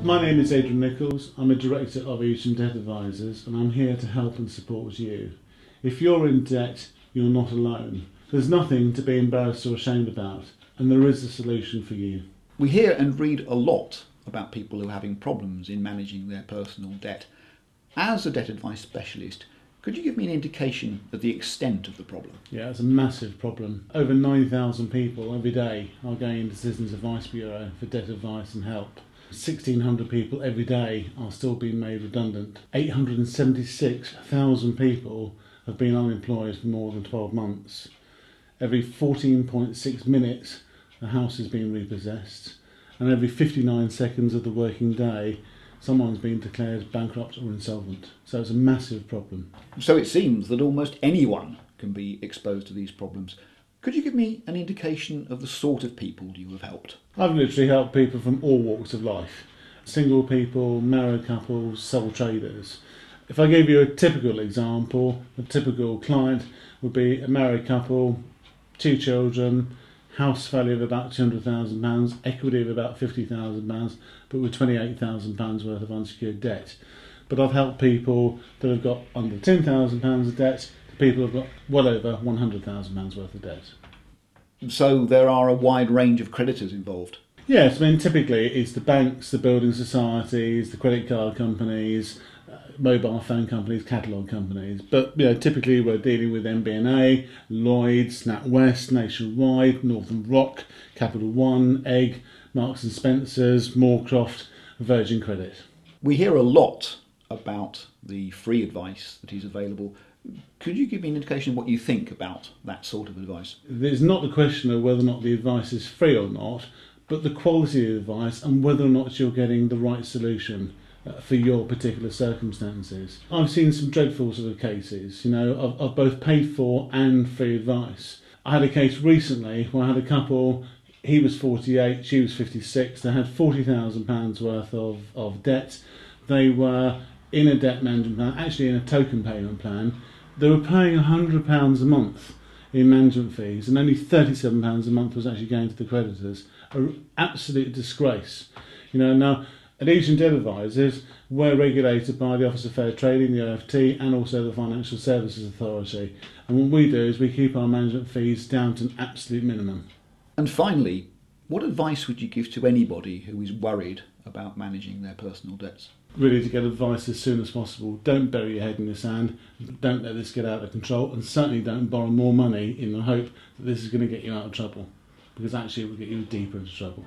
My name is Adrian Nichols. I'm a director of Evesham Debt Advisors, and I'm here to help and support you. If you're in debt, you're not alone. There's nothing to be embarrassed or ashamed about, and there is a solution for you. We hear and read a lot about people who are having problems in managing their personal debt. As a debt advice specialist, could you give me an indication of the extent of the problem? Yeah, it's a massive problem. Over 9,000 people every day are going into Citizens Advice Bureau for debt advice and help. 1,600 people every day are still being made redundant. 876,000 people have been unemployed for more than 12 months. Every 14.6 minutes, a house is being repossessed, and every 59 seconds of the working day, someone's been declared bankrupt or insolvent. So it's a massive problem. So it seems that almost anyone can be exposed to these problems. Could you give me an indication of the sort of people you have helped? I've literally helped people from all walks of life. Single people, married couples, sole traders. If I gave you a typical example, a typical client would be a married couple, 2 children, house value of about £200,000, equity of about £50,000, but with £28,000 worth of unsecured debt. But I've helped people that have got under £10,000 of debt to people who have got well over £100,000 worth of debt. So there are a wide range of creditors involved? Yes, I mean typically it's the banks, the building societies, the credit card companies, mobile phone companies, catalogue companies. But typically we're dealing with MBNA, Lloyds, NatWest, Nationwide, Northern Rock, Capital One, Egg, Marks and Spencer's, Moorcroft, Virgin Credit. We hear a lot about the free advice that is available. Could you give me an indication of what you think about that sort of advice? There's not the question of whether or not the advice is free or not, but the quality of the advice and whether or not you're getting the right solution for your particular circumstances. I've seen some dreadful sort of cases, of both paid for and free advice. I had a case recently where I had a couple, he was 48, she was 56, they had £40,000 worth of debt. They were in a debt management plan, actually in a token payment plan. They were paying £100 a month in management fees, and only £37 a month was actually going to the creditors. An absolute disgrace. Now, at Evesham Debt Advisors, we're regulated by the Office of Fair Trading, the OFT, and also the Financial Services Authority. And what we do is we keep our management fees down to an absolute minimum. And finally, what advice would you give to anybody who is worried about managing their personal debts? Really, to get advice as soon as possible. Don't bury your head in the sand. Don't let this get out of control, and certainly don't borrow more money in the hope that this is going to get you out of trouble, because actually it will get you deeper into trouble.